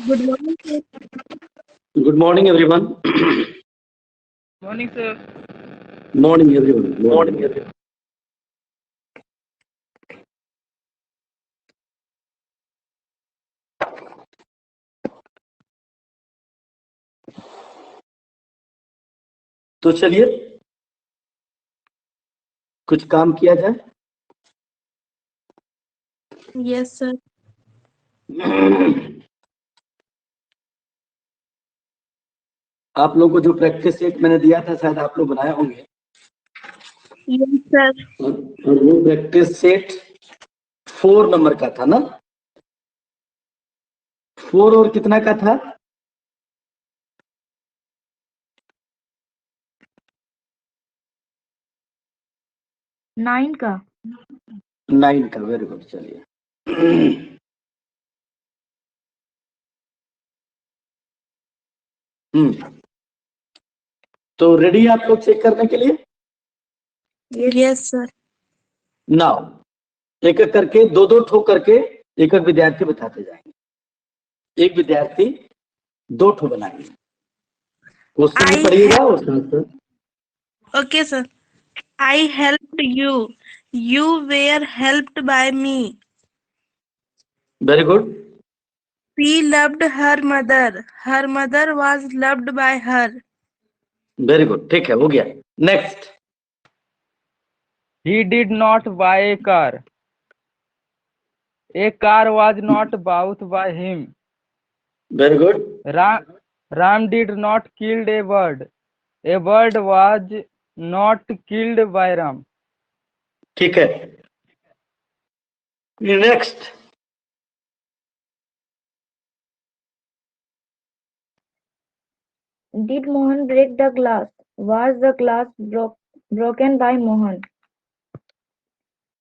Good morning, sir. Good morning, everyone. Morning, sir. Morning, everyone. Morning, everyone. तो चलिए कुछ काम किया जाए। Yes, sir. आप लोगों को जो प्रैक्टिस सेट मैंने दिया था शायद आप लोग बनाए होंगे। Yes, sir. और वो प्रैक्टिस सेट 4 नंबर का था ना। 4 और कितना का था? 9 का। 9 का। Very good. चलिए तो रेडी आप लोग चेक करने के लिए? Yes, sir. नाउ एक एक करके दो ठो करके एक एक विद्यार्थी बताते जाएंगे। एक विद्यार्थी 2 ठो बनाएंगे। क्वेश्चन भी पढ़िएगा और साथ Okay, sir. I helped you. You were helped by me. Very good. She loved her mother. Her mother was loved by her. Very good. ठीक है, हो गया। Next. He did not buy a car. A car was not bought by him. Very good. Ram did not kill a bird. A bird was not killed by Ram. ठीक है। Next. Did Mohan break the glass? Was the glass broken by Mohan?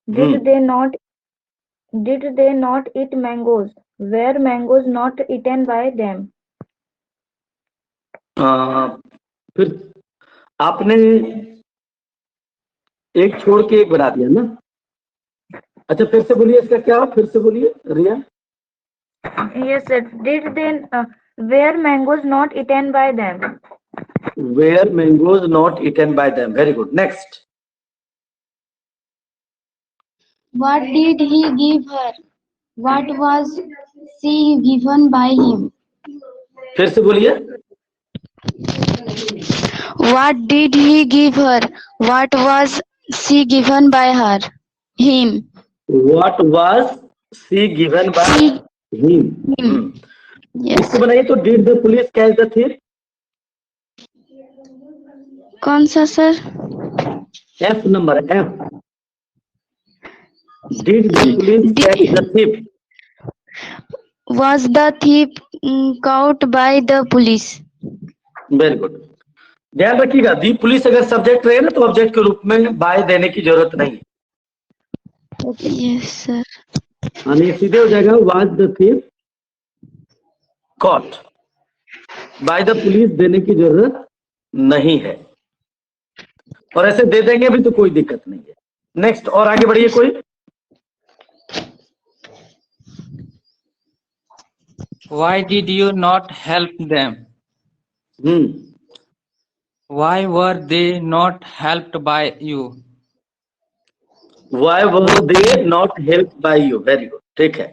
Did they not eat mangoes? Were mangoes not eaten by them? फिर आपने एक छोड़ के एक बना दिया ना। अच्छा फिर से बोलिए, इसका क्या? फिर से बोलिए Riya. Yes, sir. Were mangoes not eaten by them? Were mangoes not eaten by them. Very good. Next. What did he give her? What was she given by him? फिर से बोलिए। What did he give her? What was she given by her? Him. What was she given by him. Yes. इसको बनाइए तो did the police catch the thief? कौन सा sir? F number F. Did the police catch the thief? Was the thief caught by the police? Very good. ध्यान रखिएगा, दी police अगर subject रहे ना तो ऑब्जेक्ट के रूप में बाय देने की जरूरत नहीं है। Yes sir. यानी सीधे हो जाएगा was the thief caught. By the police देने की जरूरत नहीं है, और ऐसे दे देंगे भी तो कोई दिक्कत नहीं है। नेक्स्ट। और आगे बढ़िए कोई। Why did you not help them? Why were they not helped by you? Why were they not helped by you? Very good। ठीक है।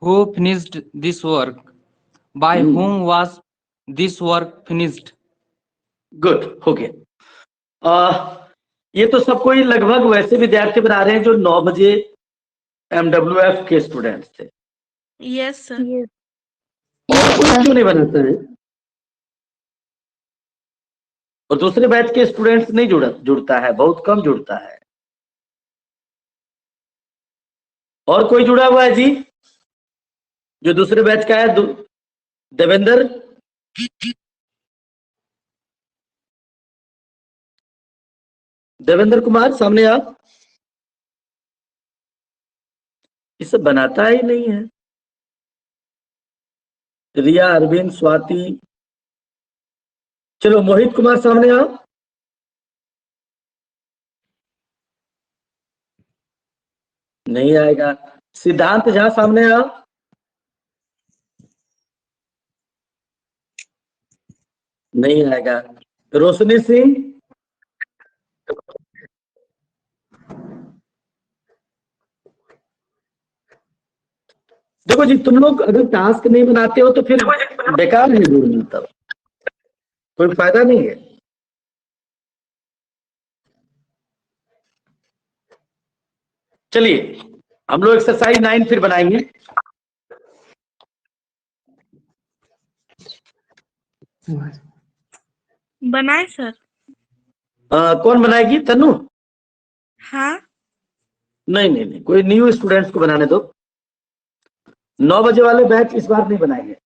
Who finished this work? By whom was this work finished? Good, हो गया। ये तो सब कोई लगभग वैसे विद्यार्थी बना रहे हैं जो 9 बजे MWF के स्टूडेंट्स थे। Yes, sir. Yes. और कोई क्यों नहीं बनाता है? और दूसरे बैच के स्टूडेंट्स नहीं जुड़ता है, बहुत कम जुड़ता है। और कोई जुड़ा हुआ है जी जो दूसरे बैच का है? देवेंद्र। देवेंद्र कुमार सामने आप। इसे बनाता ही नहीं है। रिया, अरविंद, स्वाति। चलो मोहित कुमार सामने आओ। नहीं आएगा। सिद्धांत झा सामने आओ। नहीं आएगा। रोशनी सिंह, देखो जी, तुम लोग अगर टास्क नहीं बनाते हो तो फिर बेकार है जुड़ना, तब कोई फायदा नहीं है। चलिए हम लोग एक्सरसाइज 9 फिर बनाएंगे। बनाए सर। कौन बनाएगी? तनु? हाँ। नहीं नहीं नहीं, कोई न्यू स्टूडेंट्स को बनाने दो। 9 बजे वाले बैच इस बार नहीं बनाएंगे।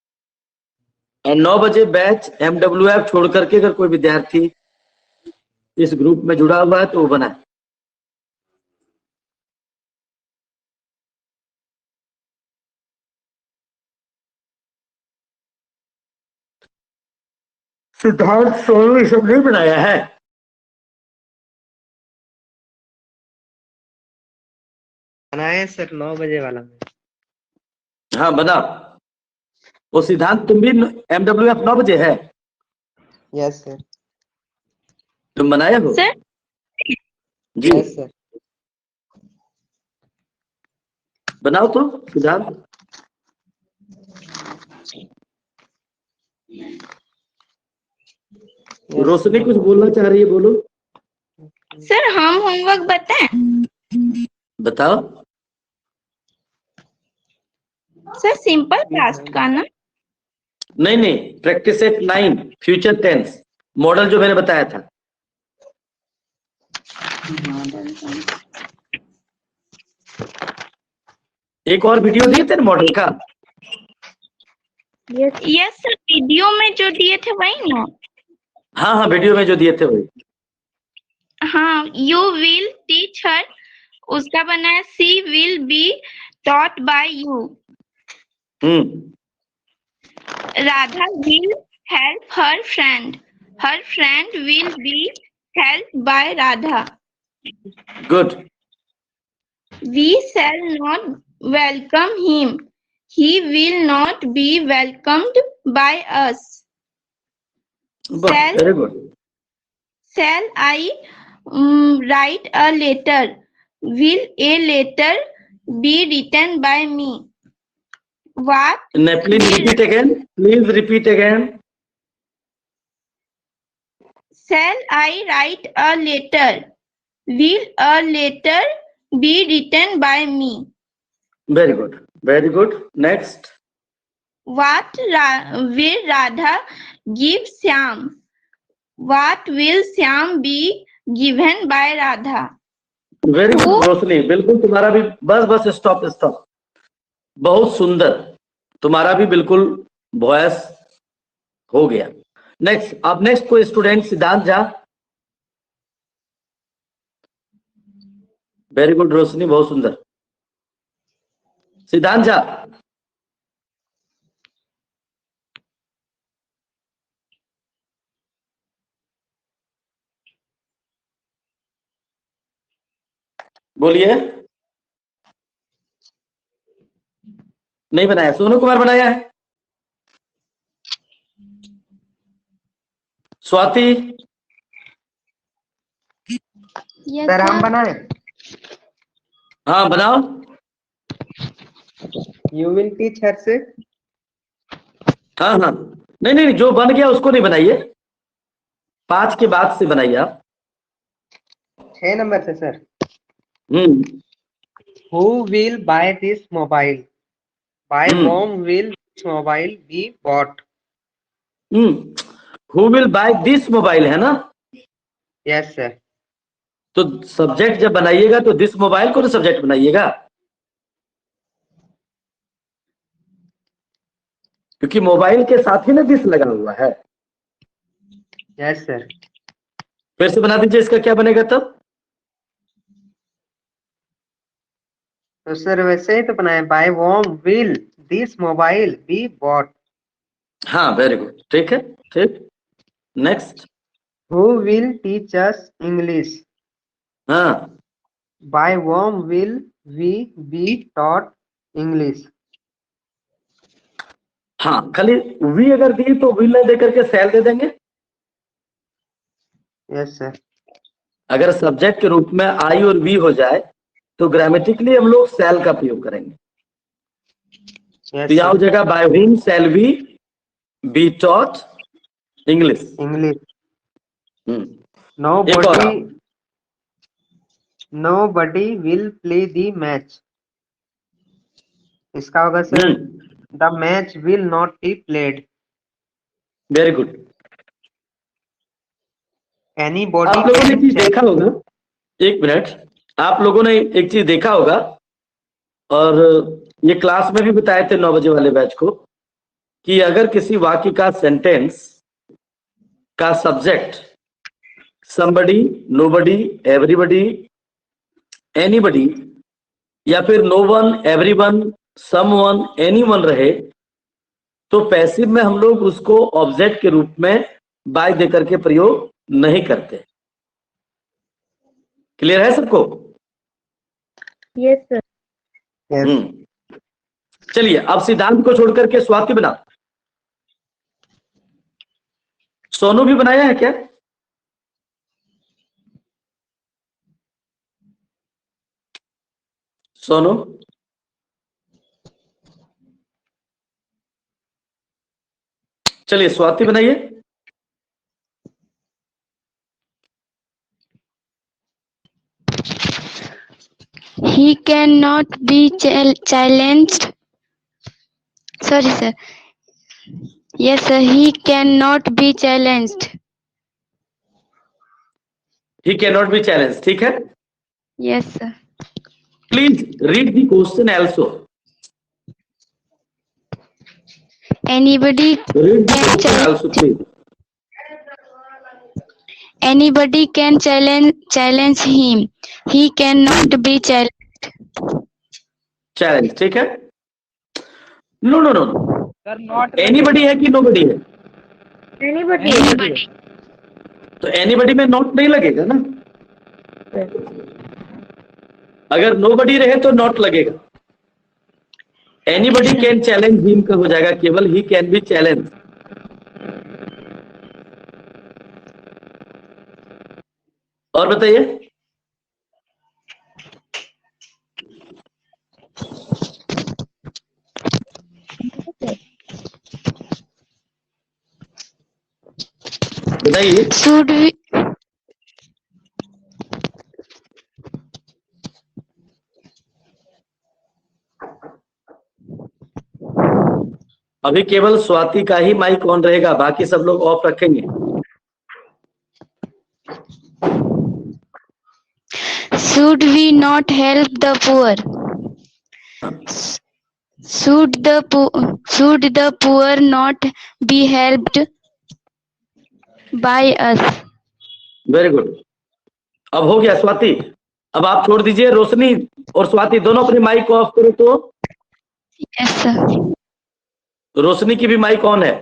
और 9 बजे बैच MWF छोड़ करके अगर कोई विद्यार्थी इस ग्रुप में जुड़ा हुआ है तो वो बनाए। सिद्धार्थ, सोनू ये सब नहीं बनाया है? बनाए सर 9 बजे वाला में। हाँ बनाओ। वो सिद्धांत, तुम भी MWF 9 बजे है? Yes sir. तुम बनाए हो? सर जी यस सर। बनाओ तो सिद्धांत। रोशनी कुछ बोलना चाह रही है, बोलो। सर हम होमवर्क बताएं? बताओ। सर सिंपल पास्ट का ना? नहीं नहीं, practice at 9 future tense model जो मैंने बताया था। एक और वीडियो दिए थे ना मॉडल का? यस सर, वीडियो में जो दिए थे वही ना? हाँ हाँ, वीडियो में जो दिए थे वही। हाँ, यू विल टीच हर, उसका बना है she will be taught by you. Radha will help her friend will be help by Radha. Good. We shall not welcome him. He will not be welcomed by us. Very good. Shall I write a letter? Will a letter be written by me? What please repeat again, please repeat again. shall I write a letter? Will a letter be written by me? Very good, very good. Next. What will Radha give Shyam? What will Shyam be given by Radha? Very good Roshni, बिल्कुल तुम्हारा भी। बस बस, stop stop. बहुत सुंदर, तुम्हारा भी बिल्कुल वॉयस हो गया। नेक्स्ट, अब नेक्स्ट कोई स्टूडेंट? सिद्धांत झा। वेरी गुड रोशनी, बहुत सुंदर। सिद्धांत झा। बोलिए। नहीं बनाया? सोनू कुमार बनाया है? स्वाति? Yes, सर हम sir. बनाए। हाँ बनाओ। यू विल टीच हर से। हाँ हाँ, नहीं नहीं, जो बन गया उसको नहीं बनाइए, 5 के बाद से बनाइए आप। 6 नंबर से sir. Hmm. Who will buy this mobile? By whom will this mobile be bought? Who will by this mobile है ना? Yes sir. तो सब्जेक्ट जब बनाइएगा तो दिस मोबाइल को तो सब्जेक्ट बनाइएगा, क्योंकि मोबाइल के साथ ही ना दिस लगा हुआ है। Yes sir. फिर से बना दीजिए, इसका क्या बनेगा तब? तो सर वैसे ही तो बनाए, by whom will this mobile be bought? हाँ वेरी गुड, ठीक है, ठीक। Next. Who will teach us English? हाँ, By whom will we be taught English? हाँ, खाली वी अगर दी तो विल दे करके सेल दे देंगे, यस सर। अगर सब्जेक्ट के रूप में आई और वी हो जाए तो ग्रामेटिकली हम लोग शैल का प्रयोग करेंगे। तो यहां हो जाएगा by whom shall we be taught English. English. एक और nobody will play the match। इसका होगा sir the match will not be played। Very good. anybody आप लोगों ने can चीज देखा होगा, एक मिनट, आप लोगों ने एक चीज देखा होगा और ये क्लास में भी बताए थे 9 बजे वाले बैच को कि अगर किसी वाक्य का सेंटेंस का subject somebody, nobody, everybody, anybody या फिर no one, everyone, someone, anyone रहे तो पैसिव में हम लोग उसको ऑब्जेक्ट के रूप में बाय देकर के प्रयोग नहीं करते। क्लियर है सबको? Yes, sir. चलिए अब सिद्धांत को छोड़ करके स्वाति बना। सोनू भी बनाया है क्या? सोनू चलिए स्वाति बनाइए। He cannot be challenged. Sorry, sir. Yes, sir. He cannot be challenged. He cannot be challenged, ठीक है? Yes, sir. Please read the question also. Anybody Read the can question challenge. also, please. Anybody can challenge him. He cannot be challenged. Challenge, ठीक है? No, no, no, no. Sir not Anybody है कि nobody है? Anybody. तो anybody में not नहीं लगेगा ना? अगर nobody रहे तो not लगेगा। Anybody can challenge him का हो जाएगा केवल he can be challenged। और बताइए। बताइए। Should we? अभी केवल स्वाति का ही माइक ऑन रहेगा, बाकी सब लोग ऑफ रखेंगे। Should we not help the poor? Should the poor not be helped by us? Very good. अब हो गया स्वाति, अब आप छोड़ दीजिए। रोशनी और स्वाति दोनों अपनी माइक ऑफ करो तो। Yes, sir. रोशनी की भी माइक ऑन है।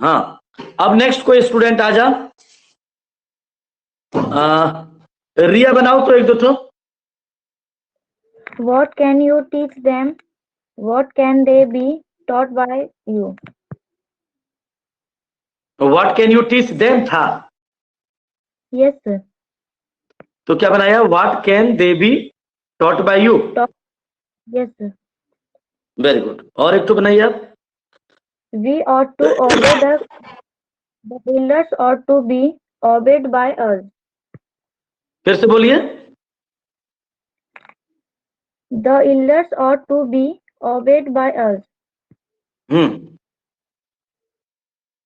हाँ, अब नेक्स्ट कोई स्टूडेंट आ जा। रिया बनाओ तो एक दो तो। What can you teach them? What can they be taught by you? What can you teach them था, Yes, sir. तो क्या बनाया? What can they B taught by you. Yes, sir. Very good. और एक तो बनाइए आप। We ought to obey the elders ought to be obeyed by us. फिर से बोलिए। The elders ought to be obeyed by us.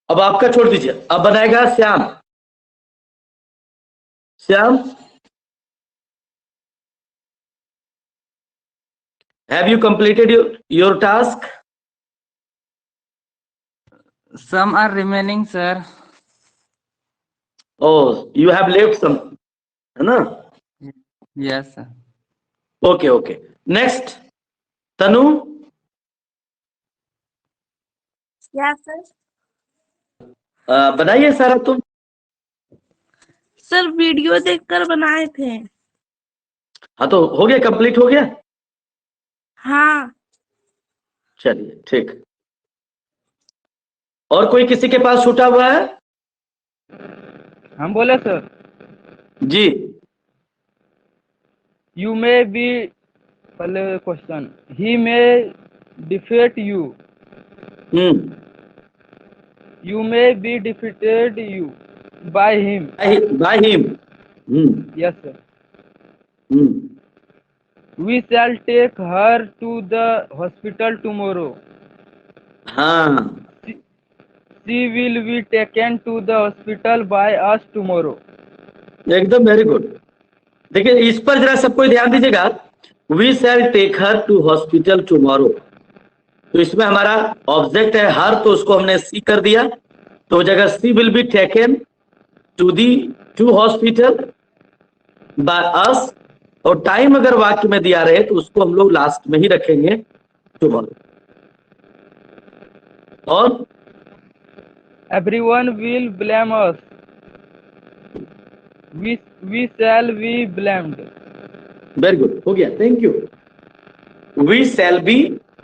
अब आपका छोड़ दीजिए, अब बनाएगा Shyam. Shyam, have you completed your task? some are remaining sir। Oh, you have left some, है ना? yes sir। Okay okay. Next Tanu. Yes, sir. बनाइए सारा तुम। सर वीडियो देखकर बनाए थे। हाँ तो हो गया, कंप्लीट हो गया। हाँ। चलिए ठीक। और कोई किसी के पास छूटा हुआ है? हम बोले सर। जी You may be, पहले question, he may defeat you, hmm you may be defeated you by him. By him. Yes sir. Hmm We shall take her to the hospital tomorrow. हाँ She will be taken to the hospital by us tomorrow. एकदम very good. देखिए इस पर जरा सबको ध्यान दीजिएगा। We shall take her to hospital tomorrow, तो इसमें हमारा ऑब्जेक्ट है हर, तो उसको हमने सी कर दिया, तो जगह she will be taken to hospital by us, और टाइम अगर वाक्य में दिया रहे तो उसको हम लोग लास्ट में ही रखेंगे टुमारो। और Everyone will blame us. We shall be blamed. Very good, हो गया, thank you. We shall be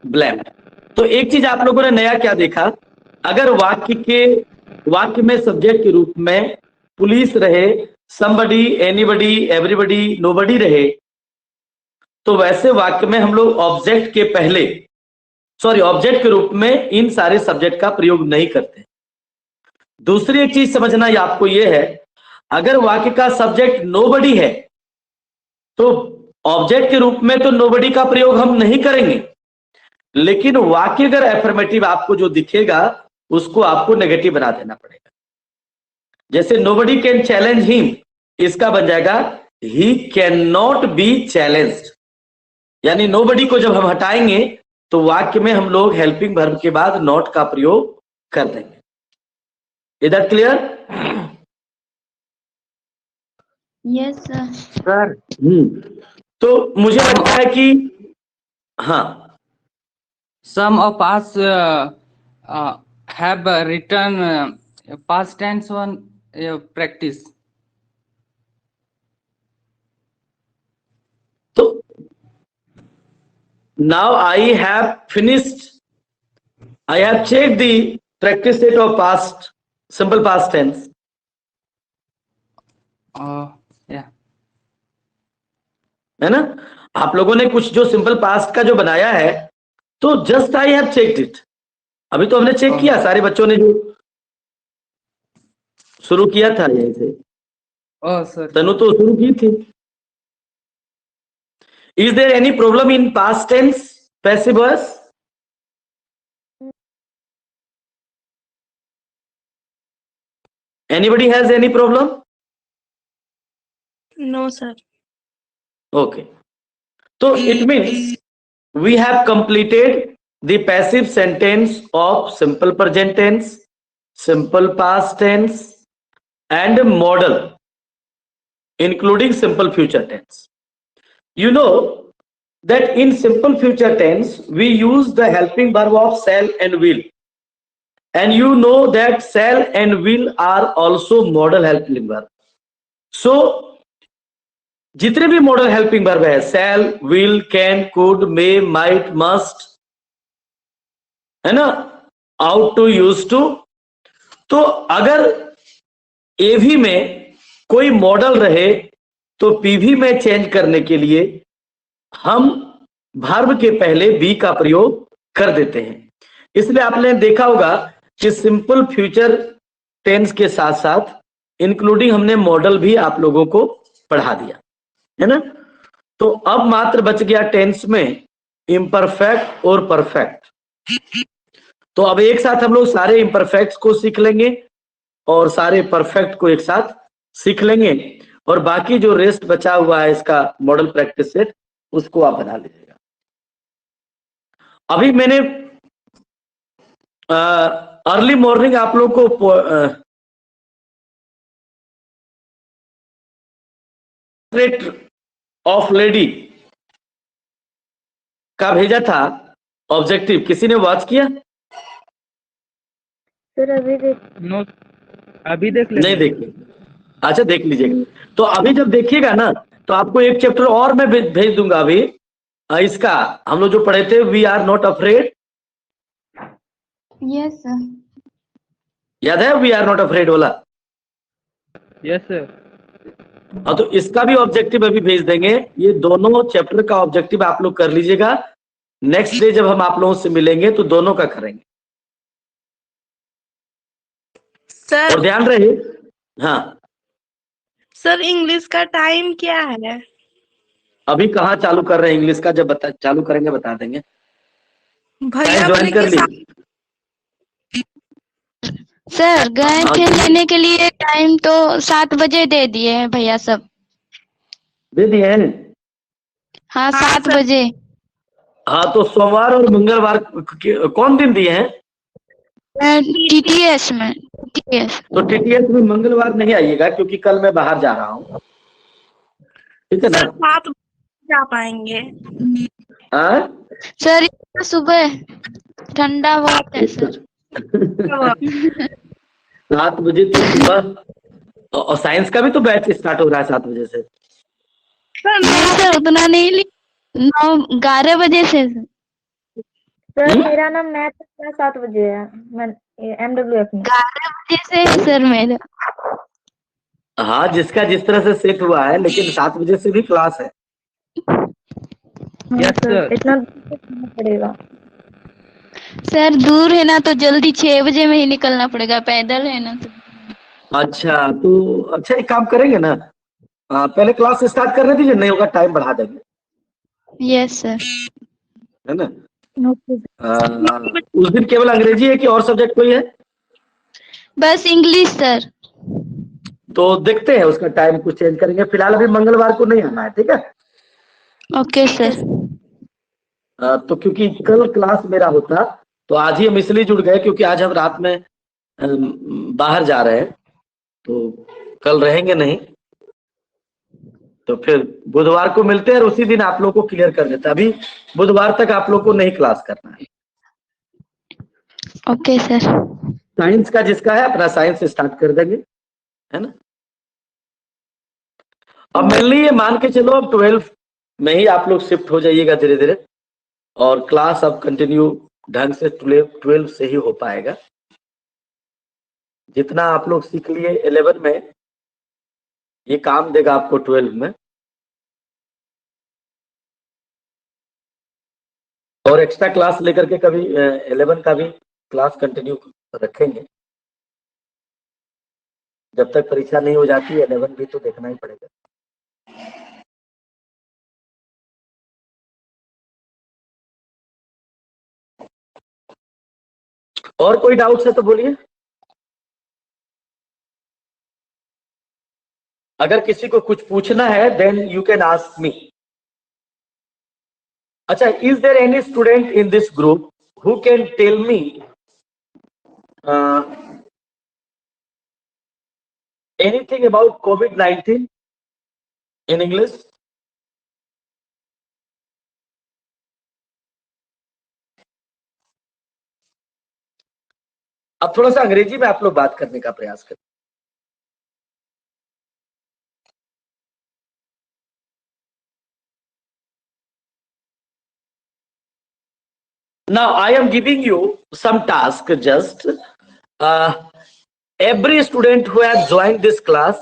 blamed. तो एक चीज आप लोगों ने नया क्या देखा, अगर वाक्य में सब्जेक्ट के रूप में पुलिस रहे, समबडी, एनीबडी, एवरीबडी, नोबडी रहे, तो वैसे वाक्य में हम लोग ऑब्जेक्ट के रूप में इन सारे सब्जेक्ट का प्रयोग नहीं करते। दूसरी एक चीज समझना आपको यह है, अगर वाक्य का सब्जेक्ट नोबडी है तो ऑब्जेक्ट के रूप में तो नोबडी का प्रयोग हम नहीं करेंगे, लेकिन वाक्य अगर एफर्मेटिव आपको जो दिखेगा उसको आपको नेगेटिव बना देना पड़ेगा। जैसे नोबडी कैन चैलेंज हिम, इसका बन जाएगा he can not be challenged, यानी नोबडी को जब हम हटाएंगे तो वाक्य में हम लोग हेल्पिंग वर्ब के बाद नॉट का प्रयोग कर देंगे। इधर क्लियर? Yes, sir. सर तो मुझे लगता है कि हाँ, Some of us have written past tense one practice. तो now I have finished, I have checked the practice set of past, simple past tense. Yeah. है ना, आप लोगों ने कुछ जो सिंपल पास्ट का जो बनाया है, तो just I have checked it, अभी तो हमने चेक किया, सारे बच्चों ने जो शुरू किया था यहीं से, सर तनु तो शुरू की थी। Is there any problem in past tense passive voice? Anybody has any problem? No, sir. Okay, so it means we have completed the passive sentence of simple present tense, simple past tense and modal, including simple future tense. You know that in simple future tense we use the helping verb of shall and will, and you know that shall and will are also modal helping verb. So जितने भी model helping verb है, shall, will, can, could, may, might, must, है ना, out to, use to, तो अगर एवी में कोई model रहे तो पीवी में चेंज करने के लिए हम वर्ब के पहले बी का प्रयोग कर देते हैं। इसलिए आपने देखा होगा कि सिंपल फ्यूचर टेंस के साथ साथ इंक्लूडिंग हमने मॉडल भी आप लोगों को पढ़ा दिया है ना। तो अब मात्र बच गया टेंस में इम्परफेक्ट और परफेक्ट। तो अब एक साथ हम लोग सारे इम्परफेक्ट्स को सीख लेंगे और सारे परफेक्ट को एक साथ सीख लेंगे, और बाकी जो रेस्ट बचा हुआ है इसका मॉडल प्रैक्टिस सेट, उसको आप बना लीजिएगा। अभी मैंने अर्ली मॉर्निंग आप लोग को ऑफ लेडी का भेजा था ऑब्जेक्टिव, किसी ने वॉच किया? सर अभी नो, अभी देख नहीं देखिए, अच्छा देख लीजिएगा। तो अभी जब देखिएगा ना तो आपको एक चैप्टर और मैं भेज दूंगा अभी, इसका हम लोग जो पढ़े थे, we are not afraid. Yes, sir. याद है वी आर नॉट अफ्रेड वाला? Yes sir. हाँ, तो इसका भी ऑब्जेक्टिव अभी भेज देंगे। ये दोनों चैप्टर का ऑब्जेक्टिव आप लोग कर लीजिएगा। नेक्स्ट डे जब हम आप लोगों से मिलेंगे तो दोनों का करेंगे। सर और ध्यान रहे, हाँ सर इंग्लिश का टाइम क्या है? अभी कहाँ चालू कर रहे हैं इंग्लिश का, जब चालू करेंगे बता देंगे। भैया ज्वाइन बोले कर कि ली? सर गए थे लेने के लिए, टाइम तो 7 बजे दे दिए हैं भैया सब। दे दिए हैं? हाँ, हाँ, 7 सर। बजे। हाँ, तो सोमवार और मंगलवार कौन दिन दिए हैं? टीटीएस में, टीटीएस। तो टीटीएस में मंगलवार नहीं आइएगा क्योंकि कल मैं बाहर जा रहा हूँ, ठीक है ना? सर 7 बजे जा पाएंगे? हाँ? सर इतना सुबह ठंडा बहुत है सर। 7 बजे तो सुबह, और साइंस का भी तो बैच स्टार्ट हो रहा है 7 बजे से। नहीं सर, उतना नहीं, 9-11 बजे से। सर मेरा नाम मैथ का 7 बजे है, मैं MWF में। 11 बजे से है सर मेरा। हाँ, जिसका जिस तरह से सेट हुआ है, लेकिन 7 बजे से भी क्लास है। हाँ यस सर, सर। इतना दूर करना पड़ेगा। सर दूर है ना, तो जल्दी 6 बजे में ही निकलना पड़ेगा, पैदल है ना तो। अच्छा, तो अच्छा एक काम करेंगे ना, पहले क्लास स्टार्ट करने दीजिए, नहीं होगा टाइम बढ़ा देंगे, यस सर। है ना? Okay sir. उस दिन केवल अंग्रेजी है कि और सब्जेक्ट कोई है? बस इंग्लिश सर। तो देखते हैं उसका टाइम कुछ चेंज करेंगे। फिलहाल अभी मंगलवार को नहीं आना है, ठीक है? Okay sir. तो क्योंकि कल क्लास मेरा होता, तो आज ही हम इसलिए जुड़ गए क्योंकि आज हम रात में बाहर जा रहे हैं, तो कल रहेंगे नहीं। तो फिर बुधवार को मिलते हैं और उसी दिन आप लोग को क्लियर कर देते हैं। अभी बुधवार तक आप लोग को नहीं क्लास करना है। Okay sir. साइंस का जिसका है अपना साइंस स्टार्ट कर देंगे, है ना? अब मेनली ये मान के चलो, अब 12 में ही आप लोग शिफ्ट हो जाइएगा धीरे धीरे, और क्लास अब कंटिन्यू ढंग से 12 से ही हो पाएगा। जितना आप लोग सीख लिए 11 में, ये काम देगा आपको 12 में। और एक्स्ट्रा क्लास लेकर के कभी 11 का भी क्लास कंटिन्यू रखेंगे, जब तक परीक्षा नहीं हो जाती 11 भी तो देखना ही पड़ेगा। और कोई डाउट्स है तो बोलिए। अगर किसी को कुछ पूछना है then you can ask me. अच्छा, is there any student in this group who can tell me anything about COVID-19 in English? अब थोड़ा सा अंग्रेजी में आप लोग बात करने का प्रयास करें। Now I am giving you some task. Just every student who has joined this class,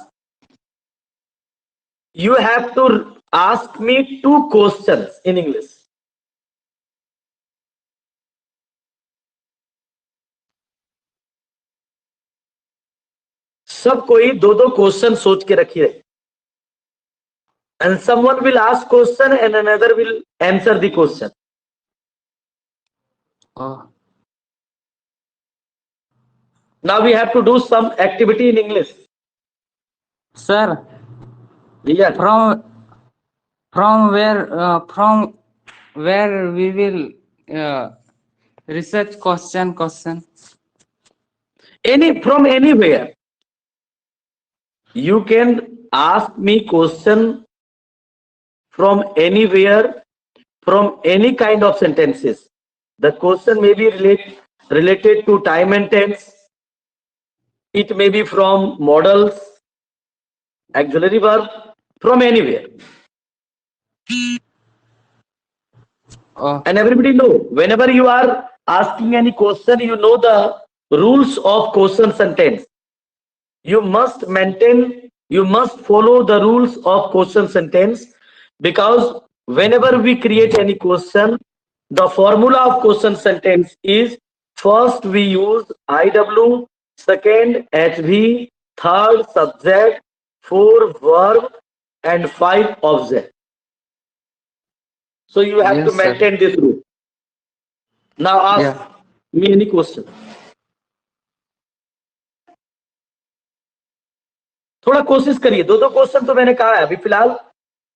you have to ask me 2 questions in English. सब कोई 2-2 क्वेश्चन सोच के रखिए, and someone will ask question and another will answer the question. Now we have to do some activity in English. Sir, Yeah. from where we will research question. From anywhere. You can ask me question from anywhere, from any kind of sentences. The question may be related to time and tense. It may be from modals, auxiliary verb, from anywhere. And everybody know, whenever you are asking any question, you know the rules of question sentence. You must maintain You must follow the rules of question sentence, because whenever we create any question, the formula of question sentence is first we use IW, second HV, third subject, 4 verb, and 5 object. So you have Yes, to sir. maintain this rule. Now ask Yeah. me any question. थोड़ा कोशिश करिए, दो question तो मैंने कहा है, अभी फिलहाल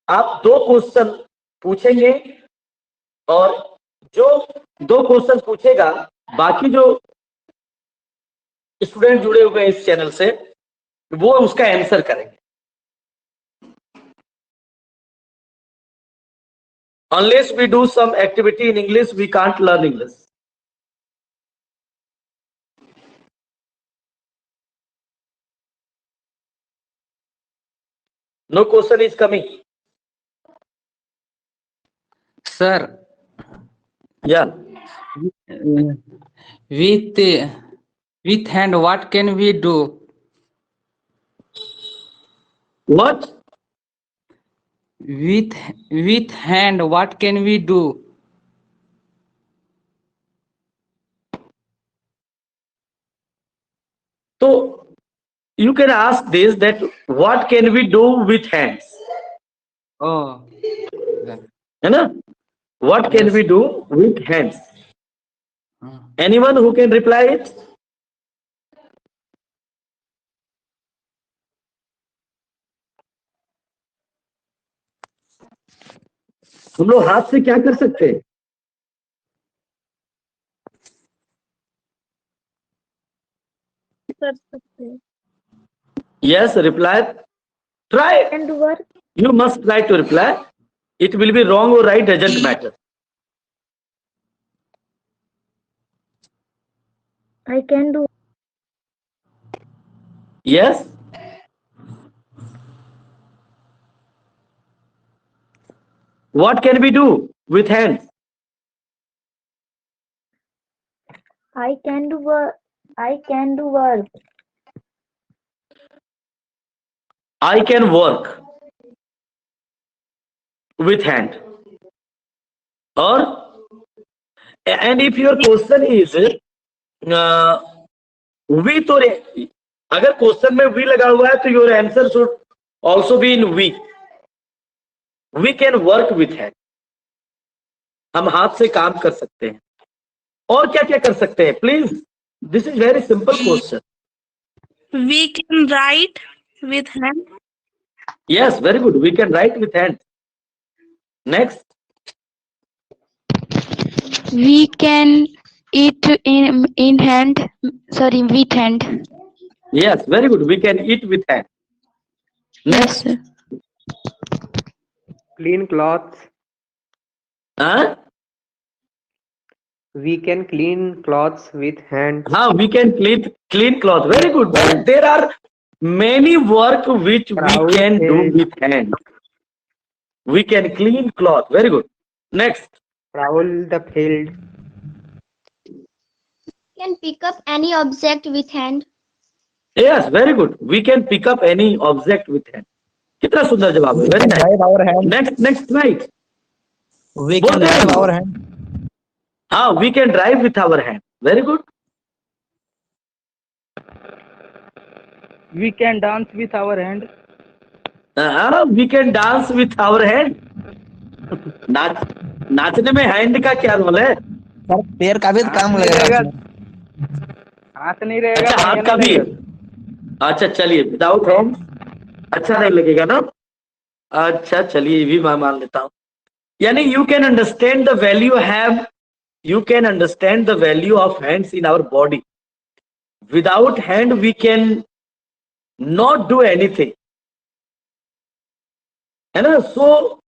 आप 2 क्वेश्चन पूछेंगे, और जो 2 क्वेश्चन पूछेगा, बाकी जो स्टूडेंट जुड़े हुए हैं इस चैनल से, वो उसका आंसर करेंगे. Unless we do some activity in English, we can't learn English. No question is coming. Sir, Yeah. with hand, what can we do? What? With hand, what can we do? So you can ask this, that what can we do with hands? Oh, है ना? What can we do with hands? Anyone who can reply it? हम लोग हाथ से क्या कर सकते हैं? कर सकते हैं. Yes, reply. Try. And work. You must try to reply. It will be wrong or right, doesn't matter. I can do. Yes. What can we do with hands? I can do work. I can do work. I can work with hand. Or, and if your question is we, तो अगर question में we लगा हुआ है, तो your answer should also be in we. We can work with hand. हम हाथ से काम कर सकते हैं. और क्या क्या कर सकते हैं? Please, this is very simple question. We can write with hand. Yes, very good. We can write with hand. Next. We can eat in hand. Sorry, with hand. Yes, very good. We can eat with hand. Yes, sir. Clean clothes. Huh? We can clean clothes with hands. We can clean cloth. Very good. There are many work which we can do with hand. We can clean cloth. Very good. Next. Prowl the field. Can pick up any object with hand. Yes, very good. We can pick up any object with hand. कितना सुंदर जवाब है. Very nice. Next, right. We can drive our hand. We can drive with our hand. Very good. We can dance with our hand. We can dance with our hand. नाचने में hand का क्या role है? Sir पैर का भी काम लगेगा. हाथ नहीं रहेगा. अच्छा, हाथ का भी है. अच्छा चलिए, विदाउट हैंड अच्छा नहीं लगेगा ना. अच्छा चलिए, ये भी मैं मान लेता हूँ. यानी you can understand the value you can understand the value of hands in our body. Without hand we can not do anything. And so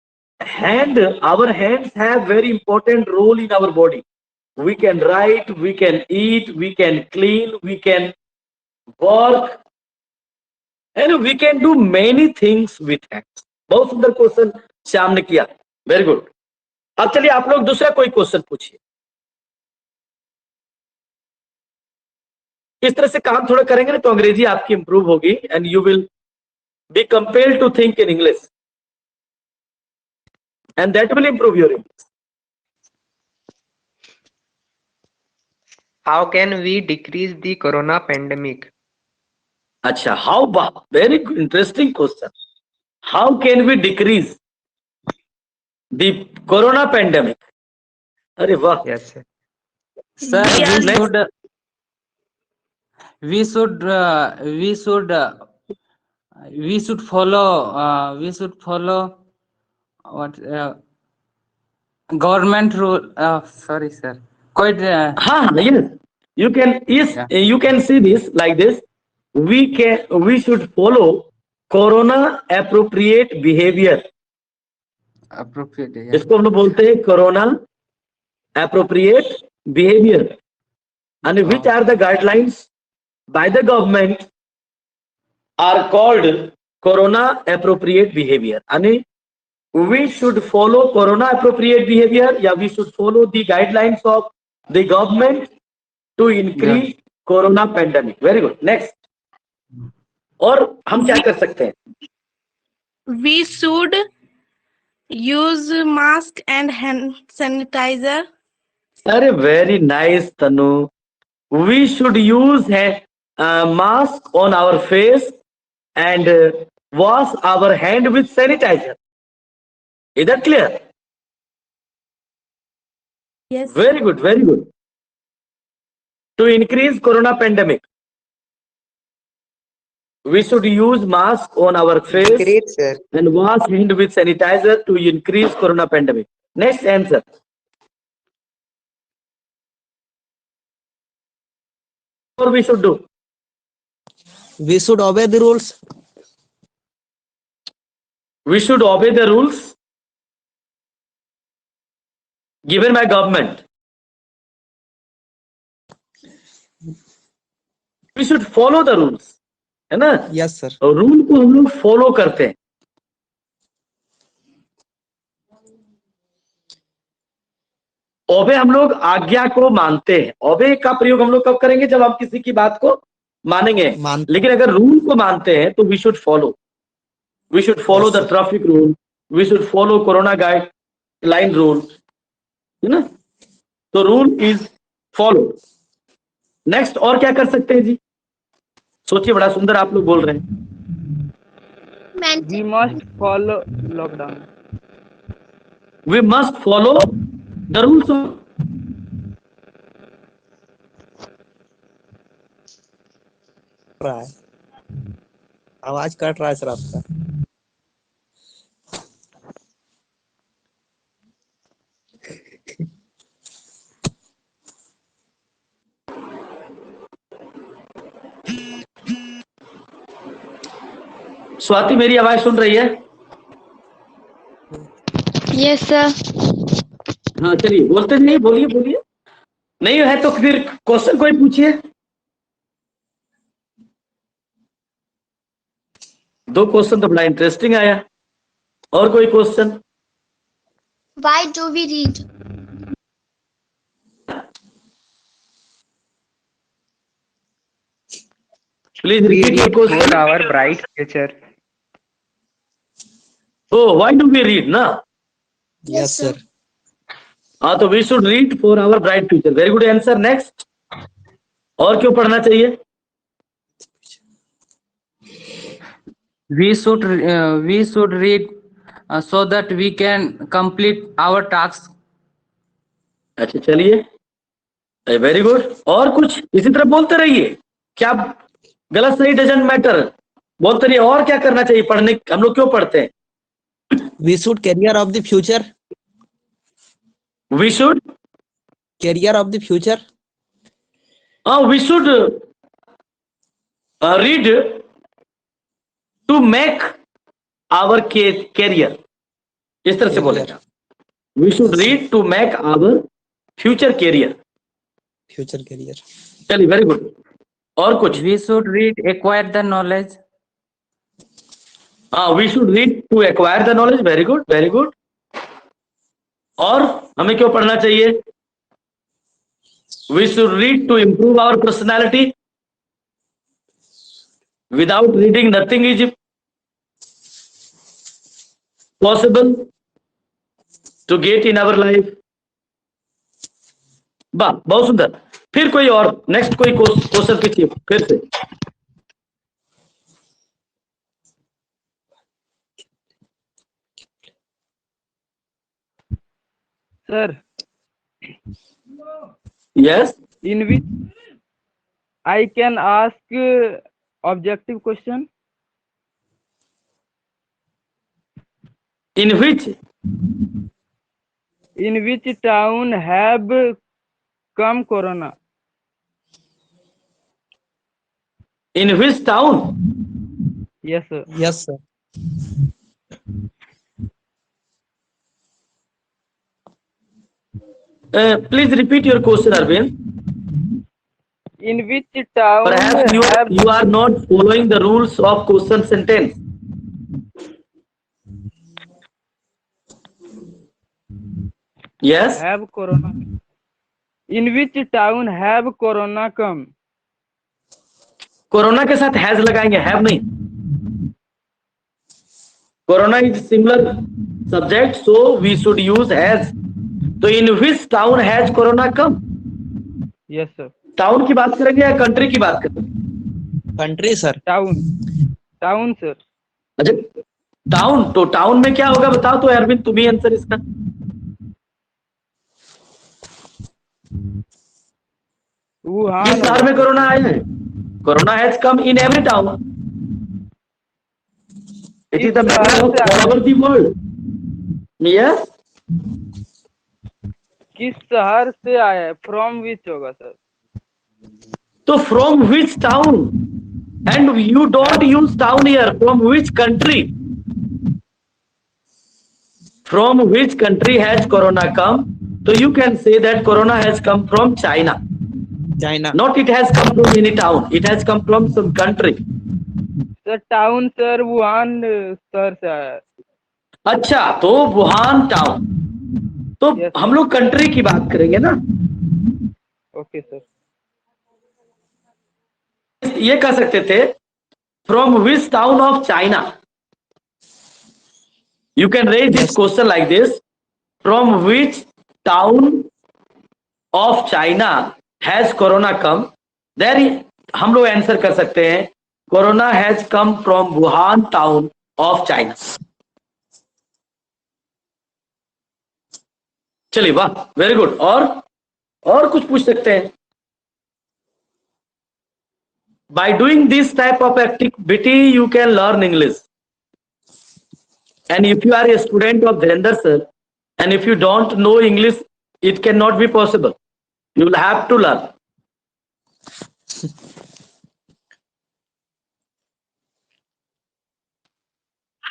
our hands have very important role in our body. We can write, we can eat, we can clean, we can work, and we can do many things with hands. बहुत सुंदर question Shyam ने किया. Very good. अब चलिए आप लोग दूसरा कोई क्वेश्चन पूछिए. इस तरह से काम थोड़ा करेंगे ना तो अंग्रेजी आपकी इंप्रूव होगी, and you will be compelled to think in English, and that will improve your English. How can we decrease the corona pandemic? Acha, very interesting question. How can we decrease the corona pandemic? Arey wah. Yes, sir. Sir, Yes. we should follow what government rule. Sorry, sir. Quite. Yes. Yeah. You can see this like this. We should follow corona appropriate behavior. Appropriate. Yeah. इसको हम लोग बोलते हैं corona appropriate behavior, and which are the guidelines by the government are called corona appropriate behavior. And we should follow corona appropriate behavior, yeah, we should follow the guidelines of the government to increase corona pandemic. Very good. Next. और हम क्या कर सकते हैं? We should use mask and hand sanitizer. अरे very nice, Tanu. We should use mask on our face and wash our hand with sanitizer. Is that clear? Yes. Very good, very good. To increase corona pandemic, we should use mask on our face Great, sir. and wash hand with sanitizer to increase corona pandemic. Next answer. What we should do? We should obey the rules. We should obey the rules given by government. We should follow the rules, है ना? Yes, sir. और rule को हम लोग follow करते हैं. ओबे हम लोग आज्ञा को मानते हैं. ओबे का प्रयोग हम लोग कब करेंगे? जब हम किसी की बात को मानेंगे. लेकिन अगर रूल को मानते हैं तो we should follow. We should follow the traffic rule. We should follow corona guideline rule. है ना? तो rule is followed. Next और क्या कर सकते हैं जी? सोचिए, बड़ा सुंदर आप लोग बोल रहे हैं. We must follow lockdown. We must follow the rules of. रहा है, आवाज कट रहा है सर आपका. स्वाति मेरी आवाज सुन रही है? Yes, sir. हाँ चलिए, बोलते नहीं, बोलिए बोलिए. नहीं है तो फिर क्वेश्चन कोई पूछिए. 2 क्वेश्चन तो बड़ा इंटरेस्टिंग आया. और कोई question? Why do we read? Please We repeat your read question. for our bright future. Oh, why do we read, na? Yes, sir. हाँ तो we should read for our bright future. Very good answer. Next. और क्यों पढ़ना चाहिए? We should read so that we can complete our tasks. अच्छा चलिए. Very good. और कुछ इसी तरह बोलते रहिए. क्या गलत सही डजंट मैटर. बोलते रहिए. और क्या करना चाहिए पढ़ने? हम लोग क्यों पढ़ते हैं? We should career of the future. We should Career of the future. we should read to make our career. इस तरह से बोलेगा. We should read to make our future career. Future career. चलिए, वेरी गुड. और कुछ? We should read acquire the knowledge. we should read to acquire the knowledge. Very good, very good. और हमें क्यों पढ़ना चाहिए? We should read to improve our personality. Without reading, nothing is possible to get in our life? वाह, बहुत सुंदर। फिर कोई और नेक्स्ट कोई क्वेश्चन कीजिए फिर से। sir, yes, in which I can ask objective question? In which In which town have come corona? In which town? Yes, sir. Yes, sir. Please repeat your question, Arvind. In which town Perhaps have you are not following the rules of question sentence. Yes, have corona? In which town have corona come? Corona के साथ has लगाएंगे, have नहीं। Corona is similar subject, so we should use has. तो in which town has corona come? Yes, sir. Town की बात करेंगे या country की बात करेंगे? Country, sir. Town, sir. अच्छा, टाउन, तो टाउन में क्या होगा बताओ तो अरविंद, तुम ही आंसर इसका। Wuhan. किस शहर में कोरोना आया है? Corona has come in every town. It is the matter of all over the world. Yes, किस शहर से आया है? From which होगा सर? तो from which town, and you don't use town here, from which country? From which country has corona come? तो you can say that corona has come from China. China. Not it has come from any town, it has come from some country. Sir town sir Wuhan शहर से आया है। अच्छा, तो Wuhan town. तो Yes, sir. हम लोग country की बात करेंगे ना। Okay sir. ये कह सकते थे from which town of China. You can raise this question like this, from which town of China has corona come? There हम लोग आंसर कर सकते हैं corona has come from Wuhan town of China. चलिए, वाह, वेरी गुड। और कुछ पूछ सकते हैं। By doing this type of activity, you can learn English. And if you are a student of Dhirendra sir, and if you don't know English, it cannot be possible. You will have to learn.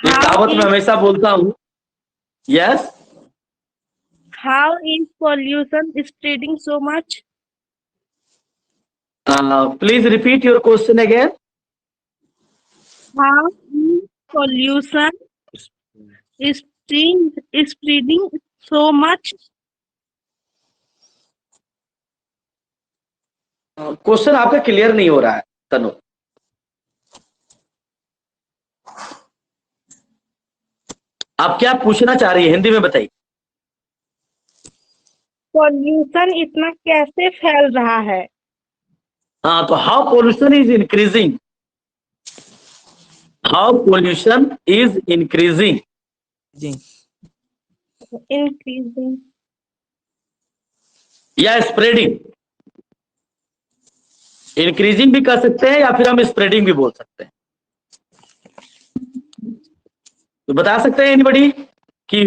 ये कहावत मैं हमेशा बोलता हूँ। Yes. How is pollution spreading so much? Please repeat your question again. How is pollution spreading so much? Question आपका clear नहीं हो रहा है तनु। आप क्या पूछना चाह रही है, हिंदी में बताइए। पॉल्यूशन इतना कैसे फैल रहा है? हाँ, तो how pollution is increasing, how pollution is increasing जी। इंक्रीजिंग या स्प्रेडिंग। इंक्रीजिंग भी कर सकते हैं या फिर हम स्प्रेडिंग भी बोल सकते हैं। तो बता सकते हैं एनीबॉडी कि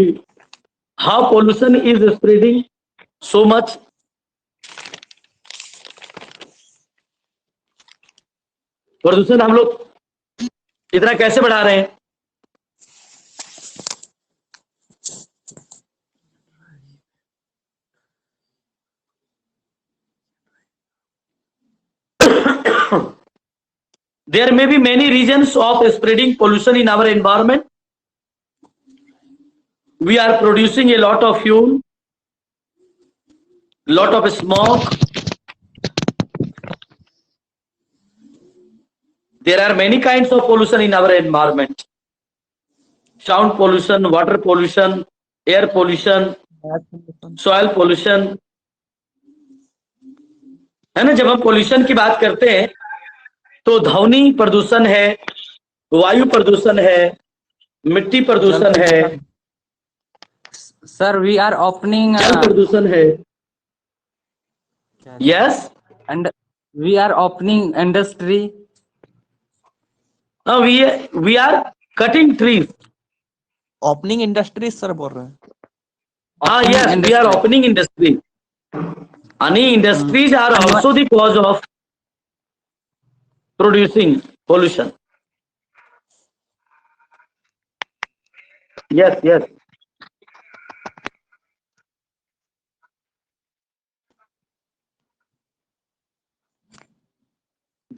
how pollution is spreading so much? प्रदूषण हम लोग इतना कैसे बढ़ा रहे हैं? There may be many reasons of spreading pollution in our environment. We are producing a lot of fuel, lot of smoke. There are many kinds of pollution in our environment. Sound pollution, water pollution, air pollution, soil pollution, है ना। जब हम pollution की बात करते हैं तो ध्वनि प्रदूषण है, वायु प्रदूषण है, मिट्टी प्रदूषण है, Sir, we are opening जल प्रदूषण है। Yes, and we are opening industry. We are cutting trees. Opening industry sir बोल रहे हैं। Ah, yes, we are opening industry. Any industries are also the cause of producing pollution. Yes, yes.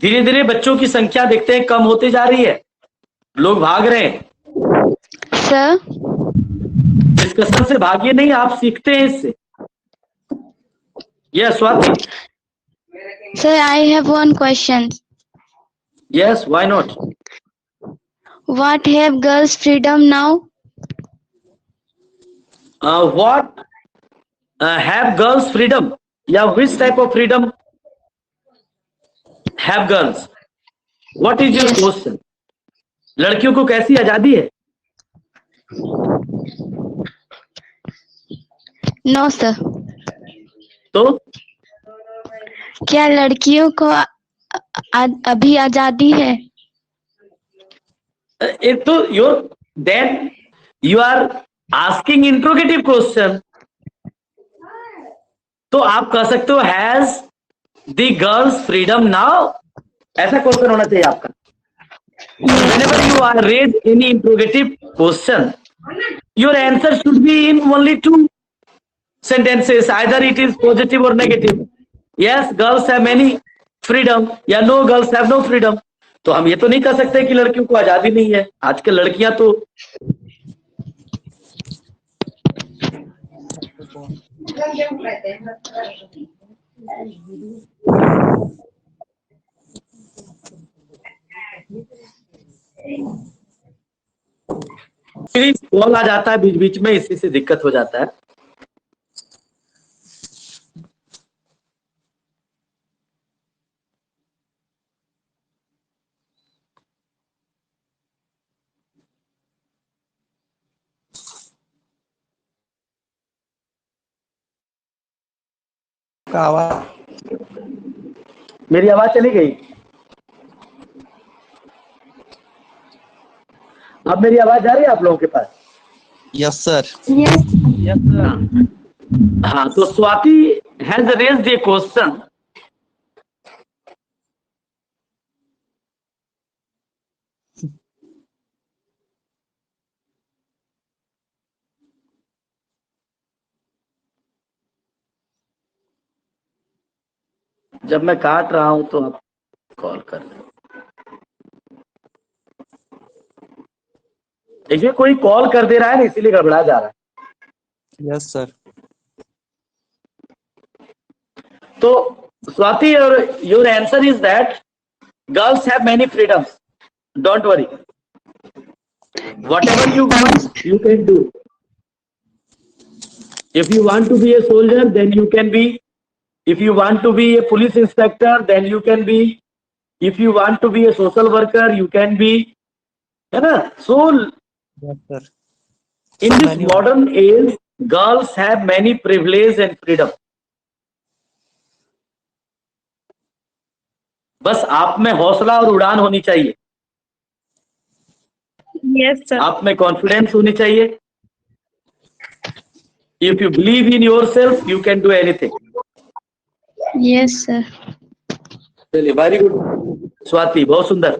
धीरे धीरे बच्चों की संख्या देखते हैं कम होते जा रही है, लोग भाग रहे हैं। Sir, डिस्कशन से भागिए नहीं, आप सीखते हैं इससे। Yes Swati. sir, I have one question. Yes, why not. What have girls freedom now? What have girls freedom? या which type of freedom have girls? What is your question? लड़कियों को कैसी आजादी है? No, sir. तो क्या लड़कियों को अभी आजादी है? एक तो then you are asking interrogative question. तो आप कह सकते हो has the girls freedom now? ऐसा क्वेश्चन होना चाहिए आपका। Whenever you are raise any interrogative question, your answer should be in only two sentences. Either it is positive or negative. Yes, girls have many freedom, या no, girls have no freedom. तो हम ये तो नहीं कह सकते कि लड़कियों को आजादी नहीं है। आजकल लड़कियां तो कॉल आ जाता है बीच बीच में, इसी से दिक्कत हो जाता है। आवाज, मेरी आवाज चली गई? अब मेरी आवाज आ रही है आप लोगों के पास? Yes sir. Yes, sir. हाँ, तो Swati has raised a question. जब मैं काट रहा हूं तो आप कॉल कर रहे हो। देखिए कोई कॉल कर दे रहा है ना, इसीलिए गड़बड़ा जा रहा है। Yes sir. तो Swati, your answer is that girls have many freedoms, don't worry, whatever you want you can do. If you want to be a soldier then you can be, if you want to be a police inspector then you can be, if you want to be a social worker you can be, है ना। So yes sir. in this modern age girls have many privilege and freedom. बस आप में हौसला और उड़ान होनी चाहिए। Yes, sir. आप में कॉन्फिडेंस होनी चाहिए। If you believe in yourself you can do anything. Yes, sir. चलिए, वेरी गुड स्वाति, बहुत सुंदर।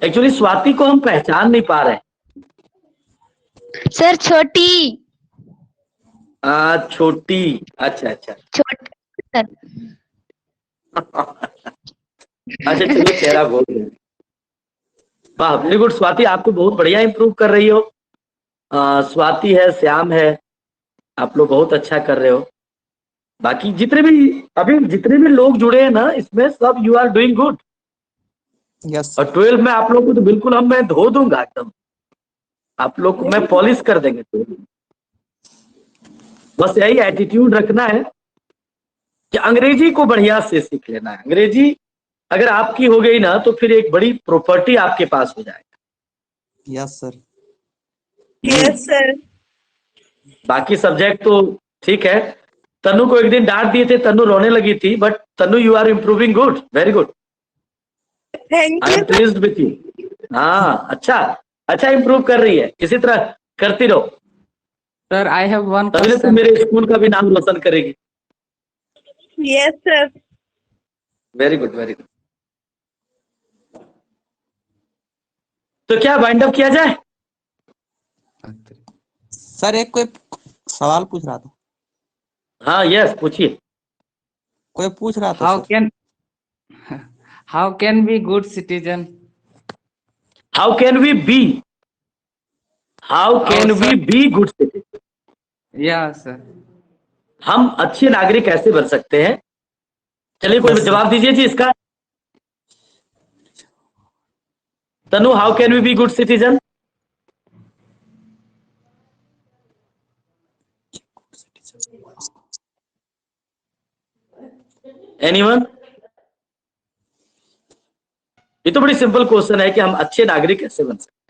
एक्चुअली स्वाति को हम पहचान नहीं पा रहे हैं। सर छोटी। छोटी, अच्छा अच्छा छोटी सर। अच्छा चलिए, चेहरा बोल रहे हैं। वाह, वेरी गुड स्वाति, आपको बहुत बढ़िया इंप्रूव कर रही हो। स्वाति है, श्याम है, आप लोग बहुत अच्छा कर रहे हो। बाकी जितने भी लोग जुड़े हैं ना इसमें, सब you are doing good. Yes. और 12 में आप लोगों को तो बिल्कुल मैं धो दूंगा एकदम। आप लोग को मैं पॉलिश कर देंगे। तो बस यही एटीट्यूड रखना है कि अंग्रेजी को बढ़िया से सीख लेना है। अंग्रेजी अगर आपकी हो गई ना तो फिर एक बड़ी प्रॉपर्टी आपके पास हो जाएगा। Yes sir. Yes sir. बाकी सब्जेक्ट तो ठीक है। तनु को एक दिन डांट दिए थे, तनु रोने लगी थी, but Tanu you are improving good, very good, thank I am you. Pleased with you. हाँ, अच्छा इम्प्रूव कर रही है, इसी तरह करती रहो। सर आई हैव वन तभी तो क्वेश्चन। मेरे स्कूल का भी नाम रोशन करेगी। Yes sir. Very good, very good. तो क्या वाइंड अप किया जाए? सर एक कोई सवाल पूछ रहा था। हाँ यस, पूछिए। कोई पूछ रहा था how sir. Can be good citizen? How can we be good citizen? या सर। हम अच्छे नागरिक कैसे बन सकते हैं? चलिए कोई जवाब दीजिए जी इसका। Tanu, how can we be good citizen? Anyone? ये तो बड़ी सिंपल क्वेश्चन है कि हम अच्छे नागरिक कैसे बन सकते हैं?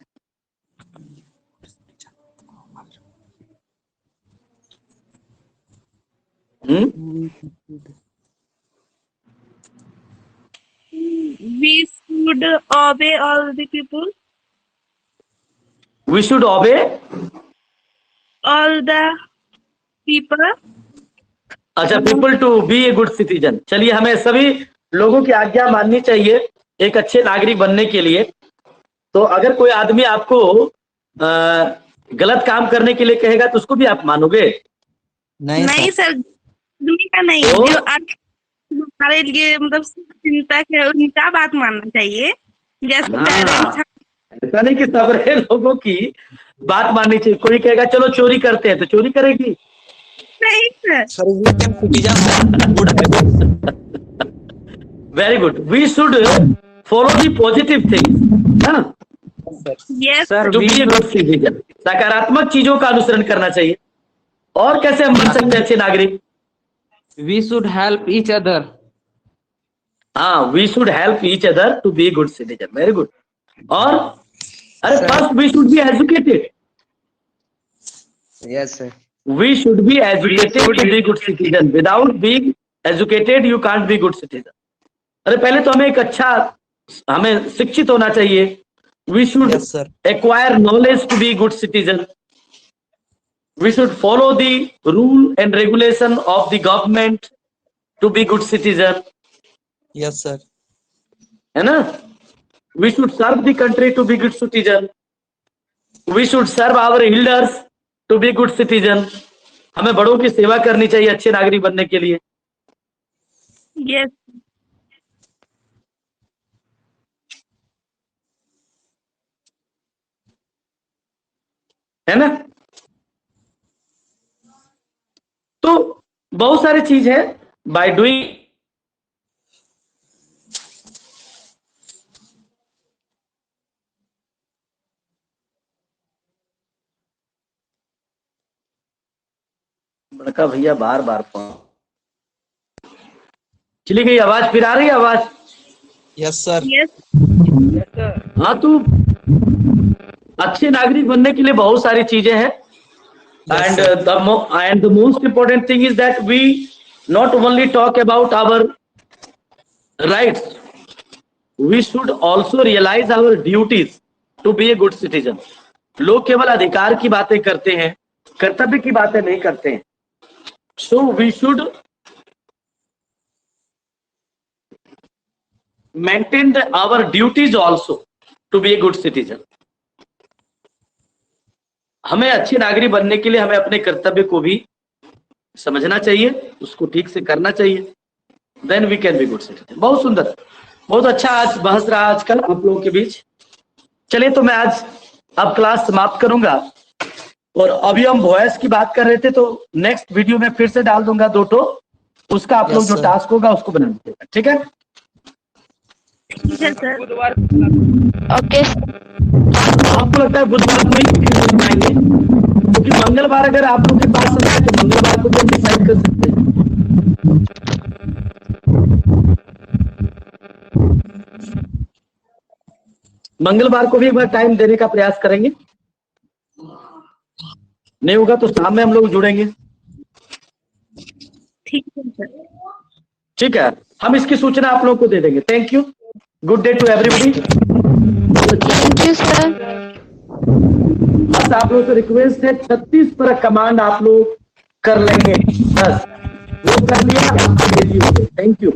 We should obey all the people. We should obey All the people. अच्छा, people to be a good citizen. चलिए, हमें सभी लोगों की आज्ञा माननी चाहिए एक अच्छे नागरिक बनने के लिए। तो अगर कोई आदमी आपको गलत काम करने के लिए कहेगा तो उसको भी आप मानोगे? नहीं सर, आदमी का नहीं, तो? जो हमारे लिए मतलब चिंतक है उनका बात मानना चाहिए। जैसे parents ऐसा नहीं कि सबरे लोगों की बात माननी चाहिए। कोई कहेगा चलो चोरी करते हैं तो चोरी करेगी? नहीं sir. Very good. We should follow the positive things. Yes to be a good citizen, सकारात्मक चीजों का अनुसरण करना चाहिए। और कैसे हम बन सकते हैं अच्छे नागरिक? We should help each other. हाँ, we should help each other to be good citizen, very good. और अरे first we should be educated. Yes sir. We should be educated to be good citizen. Without being educated, you can't be good citizen. अरे पहले तो हमें शिक्षित होना चाहिए। We should acquire knowledge to be good citizen. We should follow the rule and regulation of the government to be good citizen. Yes sir. है ना? We should serve the country to be good citizen. We should serve our elders to be good citizen. हमें बड़ों की सेवा करनी चाहिए अच्छे नागरिक बनने के लिए। यस है ना? तो बहुत सारी चीज है बाय डूइंग। बड़का भैया बार बार फोन चली गई। आवाज फिर आ रही है? आवाज? Yes sir. हाँ, तो अच्छे नागरिक बनने के लिए बहुत सारी चीजें हैं। And the most important thing is that we not only talk about our rights, we should also realise our duties to be a good citizen. लोग केवल अधिकार की बातें करते हैं, कर्तव्य की बातें नहीं करते हैं। So we should maintain our duties also to be a good citizen. हमें अच्छे नागरिक बनने के लिए हमें अपने कर्तव्य को भी समझना चाहिए, उसको ठीक से करना चाहिए। Then we can be good citizen. बहुत सुंदर, बहुत अच्छा आज बहस रहा आजकल आप लोगों के बीच। चलिए, तो मैं आज अब क्लास समाप्त करूंगा। और अभी हम वॉइस की बात कर रहे थे, तो नेक्स्ट वीडियो में फिर से डाल दूंगा 2 ठो, उसका आप लोग जो टास्क होगा उसको बना दीजिएगा। ठीक है? ठीक है सर। ओके। आपको लगता है बुधवार को ही कर पाएंगे, क्योंकि मंगलवार अगर आप लोग के पास समय है तो मंगलवार को भी हम डिसाइड कर सकते हैं। मंगलवार को भी एक बार टाइम देने का प्रयास करेंगे, नहीं होगा तो शाम में हम लोग जुड़ेंगे। ठीक है सर। ठीक है, हम इसकी सूचना आप लोगों को दे देंगे। Thank you, good day to everybody. Thank you sir. बस आप लोगों से रिक्वेस्ट है 36 पर कमांड आप लोग कर लेंगे, बस वो कर लिया। Thank you.